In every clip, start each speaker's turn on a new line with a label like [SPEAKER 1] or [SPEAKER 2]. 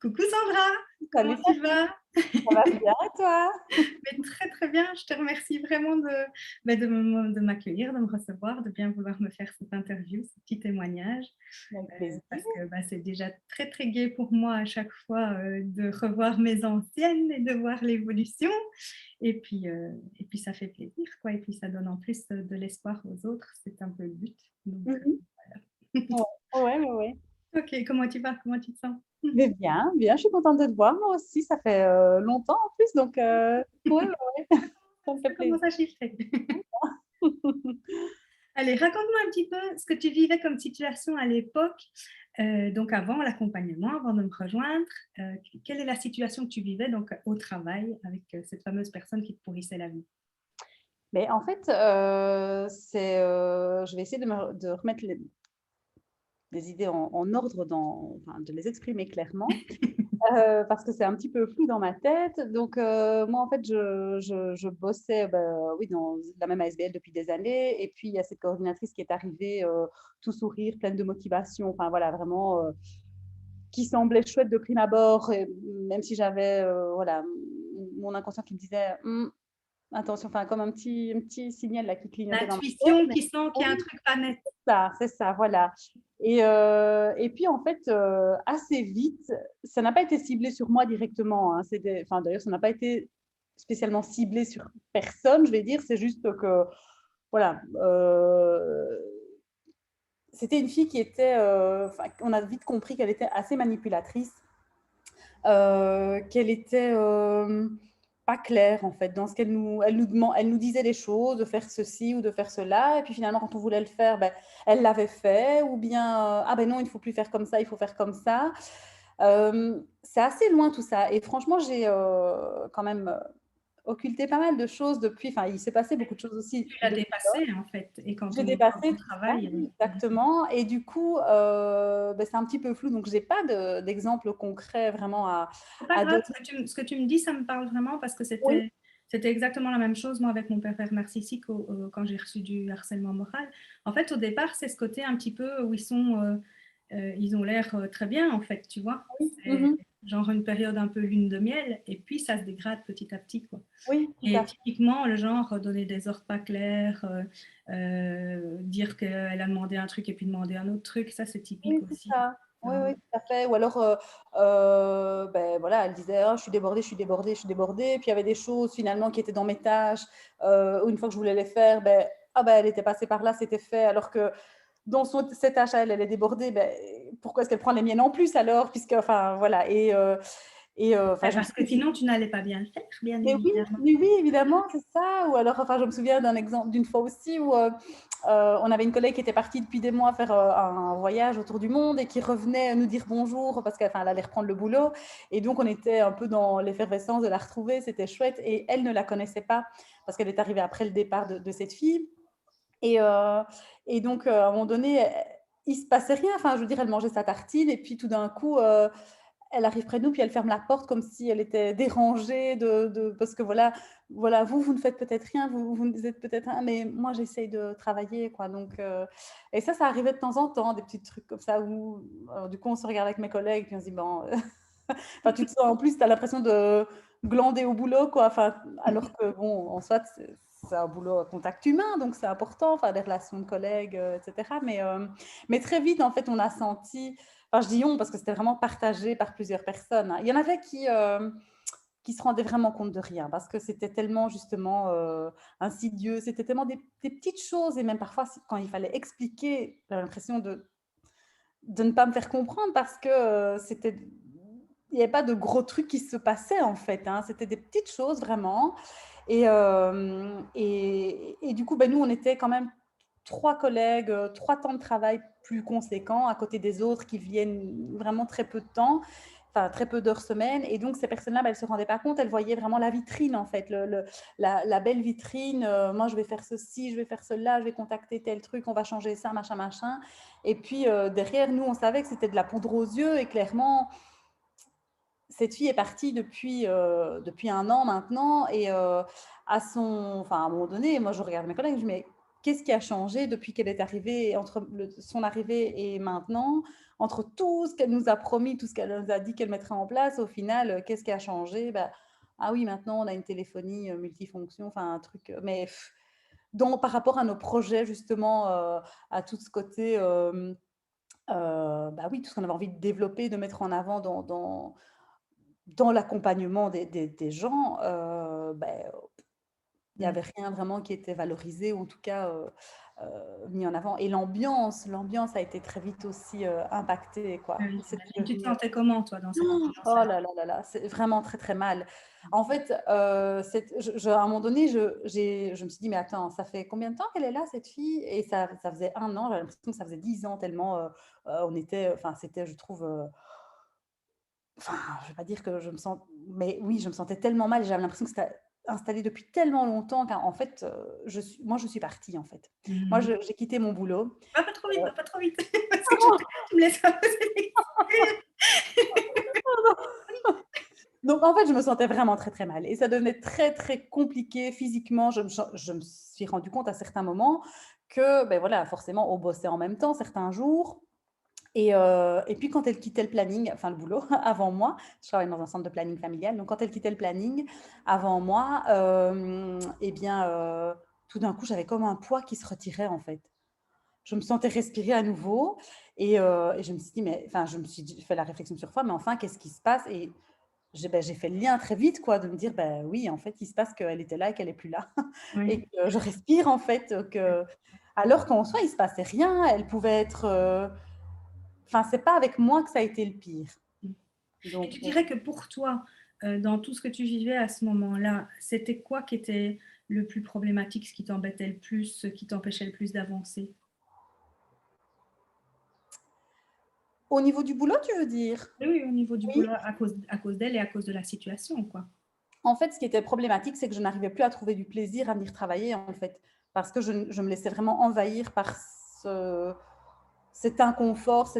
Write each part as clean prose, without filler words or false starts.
[SPEAKER 1] Coucou Sandra, comment
[SPEAKER 2] Salut,
[SPEAKER 1] tu vas?
[SPEAKER 2] ça va bien et toi?
[SPEAKER 1] Mais très très bien, je te remercie vraiment de m'accueillir, de me recevoir, de bien vouloir me faire cette interview, ce petit témoignage,
[SPEAKER 2] Avec plaisir.
[SPEAKER 1] parce que c'est déjà très très gai pour moi à chaque fois de revoir mes anciennes et de voir l'évolution. Et puis ça fait plaisir, quoi. Et puis ça donne en plus de l'espoir aux autres, c'est un peu le but. Donc,
[SPEAKER 2] Mhm.
[SPEAKER 1] voilà.
[SPEAKER 2] Ouais, ouais, ouais, ouais.
[SPEAKER 1] Ok, comment tu vas? Comment tu te sens?
[SPEAKER 2] Mais bien, bien, je suis contente de te voir. Moi aussi, ça fait longtemps en plus, donc ouais, ouais, ouais, ça me fait
[SPEAKER 1] Ça
[SPEAKER 2] plaisir.
[SPEAKER 1] commence à chiffrer. Allez, raconte-moi un petit peu ce que tu vivais comme situation à l'époque, donc avant l'accompagnement, avant de me rejoindre. Quelle est la situation que tu vivais donc au travail avec cette fameuse personne qui te pourrissait la vie?
[SPEAKER 2] Mais en fait, je vais essayer de remettre les idées en ordre, enfin, de les exprimer clairement. Parce que c'est un petit peu flou dans ma tête. Donc, moi, en fait, je bossais oui, dans la même ASBL depuis des années. Et puis, il y a cette coordinatrice qui est arrivée, tout sourire, pleine de motivation. Enfin, voilà, vraiment, qui semblait chouette de prime abord. Et même si j'avais voilà, mon inconscient qui me disait attention, enfin, comme un petit signal là, qui clignotait dans ma tête.
[SPEAKER 1] L'intuition
[SPEAKER 2] Mais
[SPEAKER 1] qui sent qu'il y a un
[SPEAKER 2] oui,
[SPEAKER 1] truc pas net.
[SPEAKER 2] c'est ça, voilà. Et puis, en fait, assez vite, ça n'a pas été ciblé sur moi directement. Hein. Enfin, d'ailleurs, ça n'a pas été spécialement ciblé sur personne, je vais dire. C'est juste que, voilà, c'était une fille qui était, on a vite compris qu'elle était assez manipulatrice, qu'elle était pas claire en fait dans ce elle nous disait des choses, de faire ceci ou de faire cela, et puis finalement quand on voulait le faire, ben, elle l'avait fait, ou bien ah ben non il ne faut plus faire comme ça, il faut faire comme ça. C'est assez loin tout ça, et franchement j'ai quand même occulté pas mal de choses depuis. Enfin, il s'est passé beaucoup de choses aussi
[SPEAKER 1] Tu l'as
[SPEAKER 2] depuis.
[SPEAKER 1] dépassé en fait. Et
[SPEAKER 2] J'ai
[SPEAKER 1] quand
[SPEAKER 2] dépassé
[SPEAKER 1] on
[SPEAKER 2] tout ça,
[SPEAKER 1] travaille,
[SPEAKER 2] oui, exactement. Et du coup, ben, c'est un petit peu flou. Donc, j'ai pas d'exemple concret vraiment
[SPEAKER 1] c'est pas
[SPEAKER 2] à
[SPEAKER 1] grave.
[SPEAKER 2] donner.
[SPEAKER 1] Ce que tu me dis, ça me parle vraiment parce que
[SPEAKER 2] Oui,
[SPEAKER 1] c'était exactement la même chose, moi, avec mon père narcissique quand j'ai reçu du harcèlement moral. En fait, au départ, c'est ce côté un petit peu où ils ont l'air très bien, en fait, tu vois.
[SPEAKER 2] oui,
[SPEAKER 1] C'est genre une période un peu lune de miel, et puis ça se dégrade petit à petit, quoi.
[SPEAKER 2] oui, tout
[SPEAKER 1] Et
[SPEAKER 2] à fait.
[SPEAKER 1] typiquement, le genre donner des ordres pas clairs, dire qu'elle a demandé un truc et puis demander un autre truc, ça, c'est typique
[SPEAKER 2] Oui, c'est
[SPEAKER 1] aussi.
[SPEAKER 2] ça. Oui,
[SPEAKER 1] Euh,
[SPEAKER 2] oui, tout à fait. Ou alors, ben, voilà, elle disait ah, je suis débordée, je suis débordée, je suis débordée. Puis il y avait des choses finalement qui étaient dans mes tâches. Une fois que je voulais les faire, ben, ah, ben, elle était passée par là, c'était fait. Alors que dans ses tâches à elle, elle est débordée. Ben, pourquoi est-ce qu'elle prend les miennes en plus alors? Puisque, enfin, voilà. Enfin, je me
[SPEAKER 1] parce que
[SPEAKER 2] souviens.
[SPEAKER 1] sinon, tu n'allais pas bien le faire, bien évidemment.
[SPEAKER 2] Mais oui, évidemment, c'est ça. Ou alors, enfin, je me souviens d'un exemple d'une fois aussi où on avait une collègue qui était partie depuis des mois faire un voyage autour du monde et qui revenait nous dire bonjour parce qu'elle allait reprendre le boulot. Et donc, on était un peu dans l'effervescence de la retrouver. C'était chouette. Et elle ne la connaissait pas parce qu'elle est arrivée après le départ de cette fille. Et, euh, et donc, à un moment donné, il se passait rien. Enfin, je veux dire, elle mangeait sa tartine et puis tout d'un coup, elle arrive près de nous, puis elle ferme la porte comme si elle était dérangée parce que voilà, vous ne faites peut-être rien, vous êtes peut-être un, mais moi j'essaye de travailler, quoi. Donc, et ça arrivait de temps en temps, des petits trucs comme ça où, alors, du coup, on se regarde avec mes collègues, puis on se dit bon, enfin, tu te sens en plus, tu as l'impression de glander au boulot, quoi. Enfin, alors que bon, en soit, c'est un boulot à contact humain, donc c'est important, enfin, des relations de collègues, etc. Mais très vite, en fait, on a senti. Enfin, je dis on parce que c'était vraiment partagé par plusieurs personnes. Hein. Il y en avait qui se rendaient vraiment compte de rien parce que c'était tellement justement insidieux, c'était tellement des petites choses et même parfois quand il fallait expliquer, j'avais l'impression de ne pas me faire comprendre parce que il n'y avait pas de gros trucs qui se passaient en fait. Hein. C'était des petites choses vraiment. Et du coup, ben, nous, on était quand même 3 collègues, 3 temps de travail plus conséquents à côté des autres qui viennent vraiment très peu de temps, enfin très peu d'heures semaine. Et donc, ces personnes-là, ben, elles ne se rendaient pas compte, elles voyaient vraiment la vitrine en fait, la belle vitrine. Moi, je vais faire ceci, je vais faire cela, je vais contacter tel truc, on va changer ça, machin, machin. Et puis, derrière, nous, on savait que c'était de la poudre aux yeux et clairement, cette fille est partie depuis un an maintenant et enfin, à un moment donné, moi je regarde mes collègues, je dis mais qu'est-ce qui a changé depuis qu'elle est arrivée, entre son arrivée et maintenant, entre tout ce qu'elle nous a promis, tout ce qu'elle nous a dit qu'elle mettrait en place, au final, qu'est-ce qui a changé? Bah, ah oui, maintenant, on a une téléphonie multifonction, enfin un truc, mais par rapport à nos projets, justement, à tout ce côté, bah oui, tout ce qu'on avait envie de développer, de mettre en avant dans l'accompagnement des gens, il n'y
[SPEAKER 1] Mm.
[SPEAKER 2] avait rien vraiment qui était valorisé ou en tout cas mis en avant. Et l'ambiance a été très vite aussi impactée,
[SPEAKER 1] Ah
[SPEAKER 2] quoi.
[SPEAKER 1] oui,
[SPEAKER 2] C'était
[SPEAKER 1] j'imagine. Tu te
[SPEAKER 2] devenu...
[SPEAKER 1] sentais comment, toi, dans cette
[SPEAKER 2] Oh
[SPEAKER 1] ambiance-là?
[SPEAKER 2] là là là là, c'est vraiment très très mal. En fait, à un moment donné, je me suis dit, mais attends, ça fait combien de temps qu'elle est là, cette fille? Et ça faisait 1 an, j'avais l'impression que ça faisait 10 ans, tellement on était, enfin, c'était, je trouve, enfin, je ne vais pas dire que je me sens, mais oui, je me sentais tellement mal, j'avais l'impression que c'était installé depuis tellement longtemps qu'en fait, moi, je suis partie, en fait. Moi,
[SPEAKER 1] Mm.
[SPEAKER 2] j'ai quitté mon boulot.
[SPEAKER 1] Pas trop vite, pas trop vite, parce que tu me laisses pas poser des questions.
[SPEAKER 2] Donc, en fait, je me sentais vraiment très, très mal et ça devenait très, très compliqué physiquement. Je me suis rendu compte à certains moments que, ben voilà, forcément, on bossait en même temps certains jours. Et puis, quand elle quittait le planning, enfin le boulot, avant moi, je travaille dans un centre de planning familial, donc quand elle quittait le planning avant moi, eh bien, tout d'un coup, j'avais comme un poids qui se retirait, en fait. Je me sentais respirer à nouveau et je me suis dit, mais enfin, je me suis fait la réflexion sur fois, mais enfin, qu'est-ce qui se passe? Et j'ai fait le lien très vite, quoi, de me dire, ben oui, en fait, il se passe qu'elle était là et qu'elle est plus là et
[SPEAKER 1] Oui.
[SPEAKER 2] que je respire, en fait, alors qu'en soi, il se passait rien. Elle pouvait être, enfin, c'est pas avec moi que ça a été le pire.
[SPEAKER 1] Et
[SPEAKER 2] Donc,
[SPEAKER 1] tu dirais que pour toi, dans tout ce que tu vivais à ce moment-là, c'était quoi qui était le plus problématique, ce qui t'embêtait le plus, ce qui t'empêchait le plus d'avancer?
[SPEAKER 2] au niveau du boulot, tu veux dire?
[SPEAKER 1] Oui, oui, au niveau du
[SPEAKER 2] Oui.
[SPEAKER 1] boulot, à cause d'elle et à cause de la situation, quoi.
[SPEAKER 2] En fait, ce qui était problématique, c'est que je n'arrivais plus à trouver du plaisir à venir travailler, en fait, parce que je me laissais vraiment envahir par cet inconfort,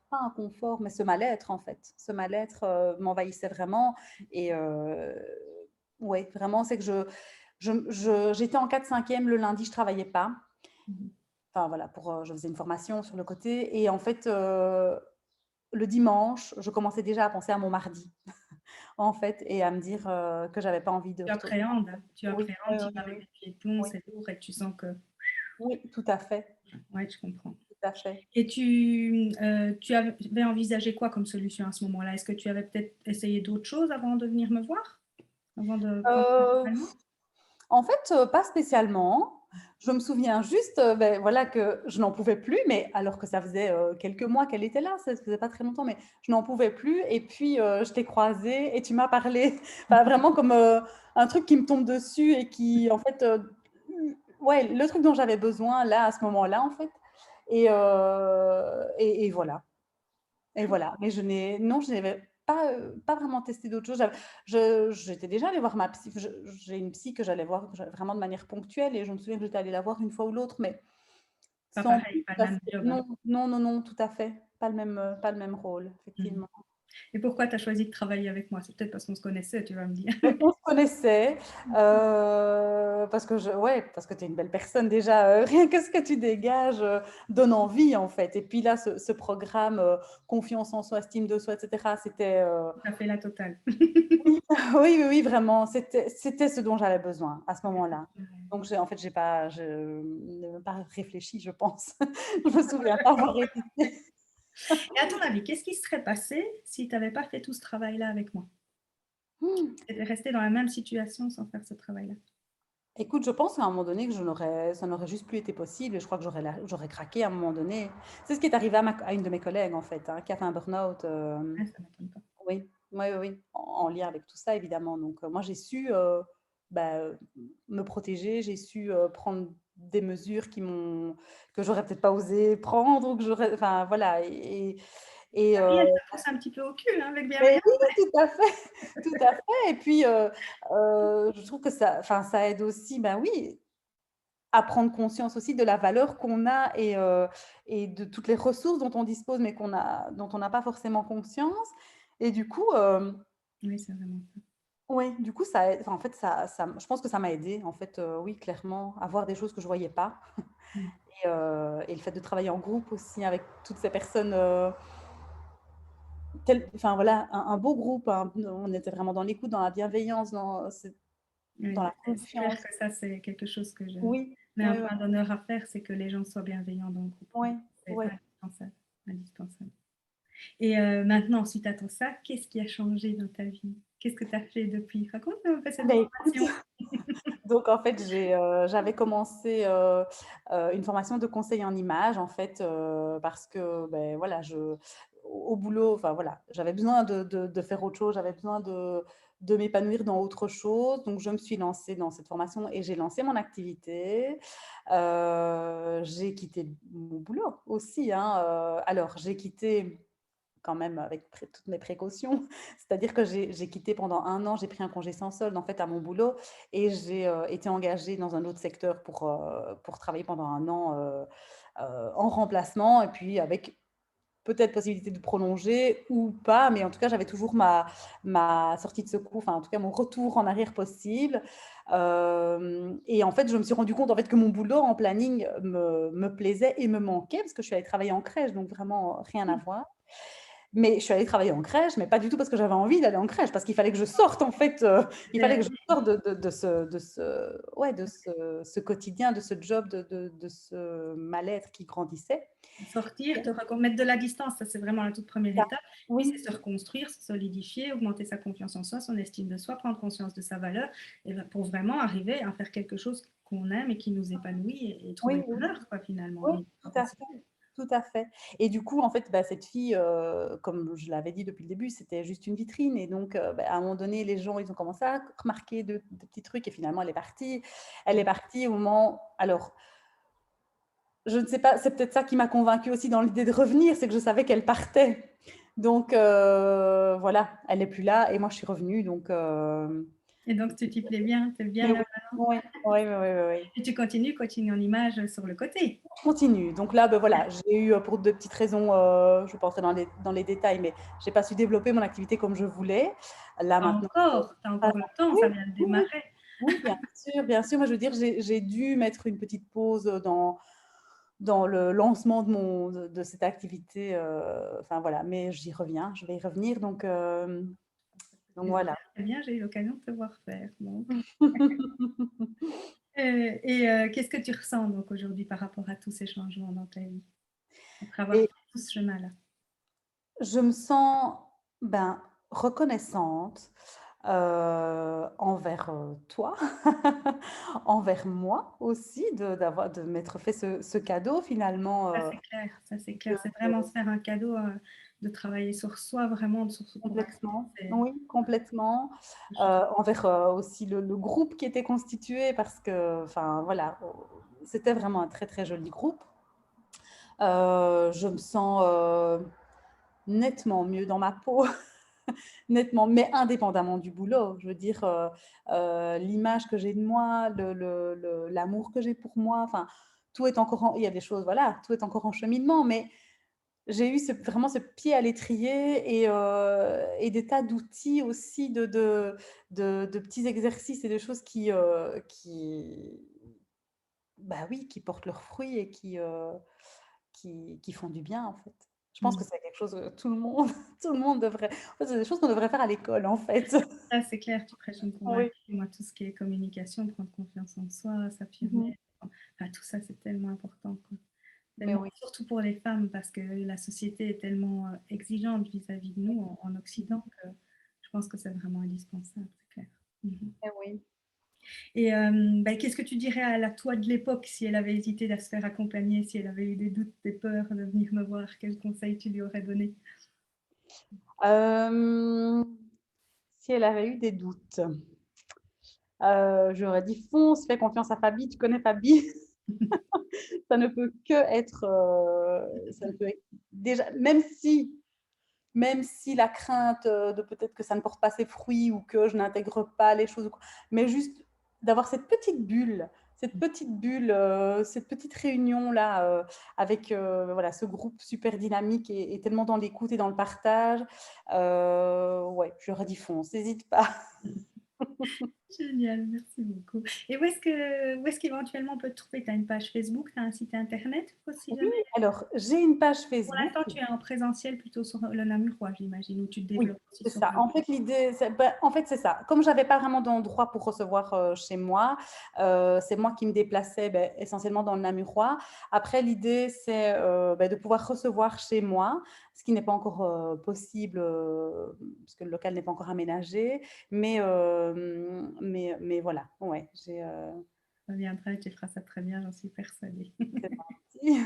[SPEAKER 2] pas inconfort, mais ce mal-être, en fait. Ce mal-être m'envahissait vraiment. Et ouais, vraiment, c'est que j'étais en 4/5e, le lundi, je ne travaillais pas.
[SPEAKER 1] Mhm.
[SPEAKER 2] Enfin, voilà, je faisais une formation sur le côté. Et en fait, le dimanche, je commençais déjà à penser à mon mardi, en fait, et à me dire que j'avais pas envie de retourner.
[SPEAKER 1] Tu
[SPEAKER 2] Oui,
[SPEAKER 1] appréhendes,
[SPEAKER 2] oui,
[SPEAKER 1] tu
[SPEAKER 2] oui,
[SPEAKER 1] vas avec
[SPEAKER 2] oui,
[SPEAKER 1] des piétons,
[SPEAKER 2] oui,
[SPEAKER 1] c'est lourd et tu sens que...
[SPEAKER 2] oui, tout à fait,
[SPEAKER 1] Ouais, je comprends.
[SPEAKER 2] tout à fait.
[SPEAKER 1] Et tu avais envisagé quoi comme solution à ce moment-là? Est-ce que tu avais peut-être essayé d'autres choses avant de venir me voir? Avant de prendre un
[SPEAKER 2] Euh,
[SPEAKER 1] accompagnement?
[SPEAKER 2] En fait, pas spécialement. Je me souviens juste, voilà, que je n'en pouvais plus, mais alors que ça faisait quelques mois qu'elle était là, ça ne faisait pas très longtemps, mais je n'en pouvais plus. Et puis, je t'ai croisée et tu m'as parlé, enfin, vraiment comme un truc qui me tombe dessus et qui, en fait, ouais, le truc dont j'avais besoin là, à ce moment-là, en fait. Et voilà. Et voilà, mais je n'avais pas, pas vraiment testé d'autres choses. J'étais déjà allée voir ma psy, j'ai une psy que j'allais voir vraiment de manière ponctuelle et je me souviens que j'étais allée la voir une fois ou l'autre, mais
[SPEAKER 1] Pas
[SPEAKER 2] sans
[SPEAKER 1] pareil,
[SPEAKER 2] plus,
[SPEAKER 1] pas le
[SPEAKER 2] parce
[SPEAKER 1] même
[SPEAKER 2] que
[SPEAKER 1] job, hein.
[SPEAKER 2] non, non, non, non, tout à fait, pas le même rôle,
[SPEAKER 1] Mm.
[SPEAKER 2] effectivement.
[SPEAKER 1] Et pourquoi tu as choisi de travailler avec moi? C'est peut-être parce qu'on se connaissait, tu vas me dire.
[SPEAKER 2] Donc, on se connaissait, parce que tu es une belle personne déjà, rien que ce que tu dégages donne envie en fait. Et puis là, ce programme confiance en soi, estime de soi, etc., c'était
[SPEAKER 1] Ça fait la totale.
[SPEAKER 2] oui, oui, oui, oui, vraiment, c'était ce dont j'avais besoin à ce moment-là. Donc, en fait, je n'ai même pas réfléchi, je pense. Je me souviens pas avoir hésité.
[SPEAKER 1] Et à ton avis, qu'est-ce qui serait passé si tu n'avais pas fait tout ce travail-là avec moi? Tu étais resté dans la même situation sans faire ce travail-là.
[SPEAKER 2] Écoute, je pense à un moment donné que ça n'aurait juste plus été possible et je crois que j'aurais craqué à un moment donné. C'est ce qui est arrivé à une de mes collègues, en fait, hein, qui a fait un burn-out.
[SPEAKER 1] Ouais, ça ne m'étonne pas.
[SPEAKER 2] Oui, oui, oui, oui, en lien avec tout ça, évidemment. Donc, moi, j'ai su bah, me protéger, j'ai su prendre des mesures que j'aurais peut-être pas osé prendre, ou que j'aurais, enfin, voilà. Et,
[SPEAKER 1] La vie, elle te pousse un petit peu au cul, hein, avec
[SPEAKER 2] mais
[SPEAKER 1] bienveillance.
[SPEAKER 2] oui, tout à fait, tout à fait. Et puis, je trouve que ça aide aussi, ben oui, à prendre conscience aussi de la valeur qu'on a et de toutes les ressources dont on dispose, mais dont on n'a pas forcément conscience. Et du coup,
[SPEAKER 1] Oui, c'est vraiment ça.
[SPEAKER 2] Ouais, du coup, ça aide, enfin, en fait, je pense que ça m'a aidée, en fait, oui, clairement, à voir des choses que je voyais pas
[SPEAKER 1] Mm.
[SPEAKER 2] et le fait de travailler en groupe aussi avec toutes ces personnes, enfin, voilà, un beau groupe, hein. On était vraiment dans l'écoute, dans la bienveillance, dans
[SPEAKER 1] Oui,
[SPEAKER 2] la
[SPEAKER 1] c'est clair
[SPEAKER 2] confiance.
[SPEAKER 1] que ça, c'est quelque chose que je
[SPEAKER 2] Oui,
[SPEAKER 1] mets un
[SPEAKER 2] oui, oui,
[SPEAKER 1] point d'honneur à faire, c'est que les gens soient bienveillants dans le groupe.
[SPEAKER 2] oui,
[SPEAKER 1] C'est
[SPEAKER 2] oui.
[SPEAKER 1] indispensable, indispensable. Et maintenant, suite à tout ça, qu'est-ce qui a changé dans ta vie? Qu'est-ce que tu as fait depuis? Raconte-moi un peu
[SPEAKER 2] Ah
[SPEAKER 1] cette
[SPEAKER 2] bah, écoute,
[SPEAKER 1] formation.
[SPEAKER 2] donc en fait, j'avais commencé, une formation de conseil en images, en fait, parce que, beh, voilà, au boulot, enfin voilà, j'avais besoin de faire autre chose, j'avais besoin de m'épanouir dans autre chose. Donc je me suis lancée dans cette formation et j'ai lancé mon activité. J'ai quitté mon boulot aussi, hein, alors j'ai quitté quand même avec toutes mes précautions. C'est-à-dire que j'ai quitté pendant 1 an, j'ai pris un congé sans solde en fait à mon boulot et j'ai été engagée dans un autre secteur pour travailler pendant 1 an en remplacement et puis avec peut-être possibilité de prolonger ou pas, mais en tout cas, j'avais toujours ma sortie de secours, enfin en tout cas mon retour en arrière possible. Et en fait, je me suis rendu compte en fait que mon boulot en planning me plaisait et me manquait parce que je suis allée travailler en crèche, donc vraiment rien à voir. Mais je suis allée travailler en crèche, mais pas du tout parce que j'avais envie d'aller en crèche, parce qu'il fallait que je sorte en fait, il fallait que je sorte de ce quotidien, de ce job, de ce mal-être qui grandissait.
[SPEAKER 1] Sortir, mettre de la distance, ça c'est vraiment la toute première
[SPEAKER 2] Ça,
[SPEAKER 1] étape. Puis
[SPEAKER 2] oui,
[SPEAKER 1] c'est se reconstruire, se solidifier, augmenter sa confiance en soi, son estime de soi, prendre conscience de sa valeur, et pour vraiment arriver à faire quelque chose qu'on aime et qui nous épanouit et trouver
[SPEAKER 2] oui,
[SPEAKER 1] le
[SPEAKER 2] oui,
[SPEAKER 1] bonheur, quoi, finalement.
[SPEAKER 2] oui,
[SPEAKER 1] Et
[SPEAKER 2] tout à fait, tout à fait. Et du coup, en fait, bah, cette fille, comme je l'avais dit depuis le début, c'était juste une vitrine et donc bah, à un moment donné, les gens, ils ont commencé à remarquer de petits trucs et finalement, elle est partie. Elle est partie au moment alors je ne sais pas, c'est peut-être ça qui m'a convaincue aussi dans l'idée de revenir, c'est que je savais qu'elle partait. Donc voilà, elle n'est plus là et moi je suis revenue. Donc,
[SPEAKER 1] donc tu t'y plais bien, tu es bien
[SPEAKER 2] mais
[SPEAKER 1] là
[SPEAKER 2] oui,
[SPEAKER 1] maintenant.
[SPEAKER 2] oui, oui, oui, oui, oui.
[SPEAKER 1] Et tu continues coaching en image sur le côté.
[SPEAKER 2] Je continue. Donc là, ben voilà, j'ai eu pour de petites raisons, je ne vais pas entrer dans les détails, mais je n'ai pas su développer mon activité comme je voulais. Là maintenant,
[SPEAKER 1] Tu as encore le temps,
[SPEAKER 2] oui,
[SPEAKER 1] ça vient de
[SPEAKER 2] oui, oui,
[SPEAKER 1] démarrer.
[SPEAKER 2] oui, bien sûr, bien sûr. Moi, je veux dire, j'ai dû mettre une petite pause dans le lancement de cette activité. Enfin voilà, mais j'y reviens, je vais y revenir. Donc voilà.
[SPEAKER 1] C'est bien, j'ai eu l'occasion de te voir faire. Donc. Qu'est-ce que tu ressens donc aujourd'hui par rapport à tous ces changements dans ta vie, après avoir
[SPEAKER 2] Et
[SPEAKER 1] fait tout ce chemin-là?
[SPEAKER 2] je me sens ben, reconnaissante envers toi, envers moi aussi, de m'être fait ce cadeau finalement.
[SPEAKER 1] Ça, c'est clair, ça, c'est
[SPEAKER 2] De-
[SPEAKER 1] clair. C'est vraiment se faire un cadeau, de travailler sur soi, vraiment, sur ce qu'on a fait.
[SPEAKER 2] Complètement, oui, complètement. Envers aussi le groupe qui était constitué parce que, enfin voilà, c'était vraiment un très très joli groupe. Je me sens nettement mieux dans ma peau, nettement, mais indépendamment du boulot. Je veux dire, l'image que j'ai de moi, l'amour que j'ai pour moi, enfin, tout est encore il y a des choses, voilà, tout est encore en cheminement, mais j'ai eu vraiment ce pied à l'étrier et des tas d'outils aussi de petits exercices et de choses bah oui, qui portent leurs fruits et qui font du bien, en fait. Je pense
[SPEAKER 1] Mmh.
[SPEAKER 2] que c'est quelque chose que tout le monde, tout le monde devrait. En fait, c'est des choses qu'on devrait faire à l'école, en fait.
[SPEAKER 1] Ça, c'est clair, tu prêches une convaincue.
[SPEAKER 2] Oui.
[SPEAKER 1] Moi, tout ce qui est communication, prendre confiance en soi,
[SPEAKER 2] Mhm.
[SPEAKER 1] s'affirmer, enfin, tout ça, c'est tellement important, quoi.
[SPEAKER 2] Mais
[SPEAKER 1] Tellement,
[SPEAKER 2] oui,
[SPEAKER 1] surtout pour les femmes, parce que la société est tellement exigeante vis-à-vis de nous en Occident que je pense que c'est vraiment indispensable, c'est clair. Mhm.
[SPEAKER 2] mais oui.
[SPEAKER 1] Et qu'est-ce que tu dirais à la toi de l'époque si elle avait hésité à se faire accompagner, si elle avait eu des doutes, des peurs de venir me voir? Quel conseil tu lui aurais donné?
[SPEAKER 2] Euh, Si elle avait eu des doutes, j'aurais dit fonce, fais confiance à Fabi, tu connais Fabi. Ça ne peut que être, ça ne peut être déjà, même si la crainte de peut-être que ça ne porte pas ses fruits ou que je n'intègre pas les choses, mais juste d'avoir cette petite réunion là avec voilà ce groupe super dynamique et tellement dans l'écoute et dans le partage. Ouais, j'aurais dit fonce, n'hésite pas.
[SPEAKER 1] Génial, merci beaucoup. Et où est-ce qu'éventuellement on peut te trouver? Tu as une page Facebook, tu as un site internet aussi
[SPEAKER 2] Oui,
[SPEAKER 1] jamais?
[SPEAKER 2] alors j'ai une page
[SPEAKER 1] Pour
[SPEAKER 2] Facebook.
[SPEAKER 1] l'instant, tu es en présentiel plutôt sur le Namurois, j'imagine, ou tu te
[SPEAKER 2] Oui,
[SPEAKER 1] développes aussi
[SPEAKER 2] c'est
[SPEAKER 1] sur
[SPEAKER 2] ça.
[SPEAKER 1] le...
[SPEAKER 2] En fait, l'idée, en fait, c'est ça. Comme j'avais pas vraiment d'endroit pour recevoir chez moi, c'est moi qui me déplaçais essentiellement dans le Namurois. Après, l'idée, c'est de pouvoir recevoir chez moi, ce qui n'est pas encore possible parce que le local n'est pas encore aménagé. Mais voilà, ouais,
[SPEAKER 1] Ça viendra, tu feras ça très bien, j'en suis persuadée.
[SPEAKER 2] c'est parti.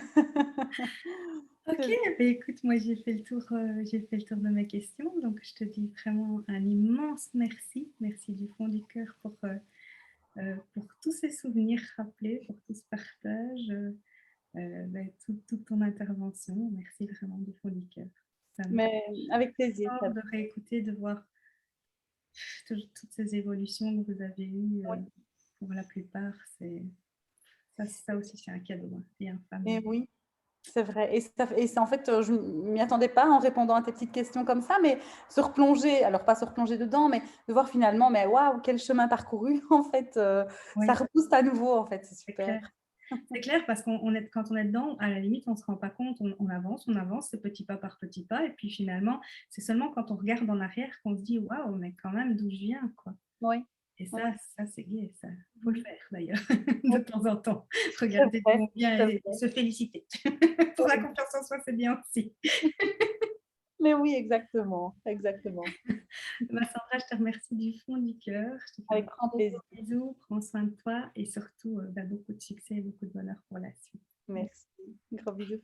[SPEAKER 1] Ok, bah écoute, moi j'ai fait le tour de mes questions, donc je te dis vraiment un immense merci, merci du fond du cœur pour tous ces souvenirs rappelés, pour tout ce partage, toute ton intervention. Merci vraiment du fond du cœur. Ça me
[SPEAKER 2] Mais avec plaisir.
[SPEAKER 1] fort de réécouter, de voir toutes ces évolutions que vous avez eues. Pour la plupart, ça aussi, c'est un cadeau, hein, et un
[SPEAKER 2] Et
[SPEAKER 1] fameux.
[SPEAKER 2] oui. C'est vrai. Et c'est en fait, je ne m'y attendais pas en répondant à tes petites questions comme ça, mais se replonger, alors pas se replonger dedans, mais de voir finalement, mais waouh, quel chemin parcouru, en fait, ça
[SPEAKER 1] Oui,
[SPEAKER 2] repousse à nouveau, en fait, c'est
[SPEAKER 1] c'est
[SPEAKER 2] super.
[SPEAKER 1] clair. C'est clair parce quand on est dedans, à la limite, on ne se rend pas compte, on avance, c'est petit pas par petit pas, et puis finalement, c'est seulement quand on regarde en arrière qu'on se dit, waouh, mais quand même, d'où je viens, quoi.
[SPEAKER 2] Oui,
[SPEAKER 1] Et
[SPEAKER 2] oui,
[SPEAKER 1] ça c'est gai, ça faut le faire d'ailleurs,
[SPEAKER 2] oui,
[SPEAKER 1] de temps en temps.
[SPEAKER 2] c'est
[SPEAKER 1] Regarder
[SPEAKER 2] vrai,
[SPEAKER 1] d'où on vient
[SPEAKER 2] c'est
[SPEAKER 1] et
[SPEAKER 2] vrai.
[SPEAKER 1] se féliciter. Pour la
[SPEAKER 2] Oui.
[SPEAKER 1] confiance en soi, c'est bien aussi.
[SPEAKER 2] Mais oui, exactement, exactement.
[SPEAKER 1] Bah, Sandra, je te remercie du fond du cœur. Je te fais
[SPEAKER 2] Avec
[SPEAKER 1] de
[SPEAKER 2] grand
[SPEAKER 1] gros,
[SPEAKER 2] plaisir.
[SPEAKER 1] gros bisous. Prends soin de toi et surtout beaucoup de succès et beaucoup de bonheur pour la suite.
[SPEAKER 2] Merci. Gros bisous.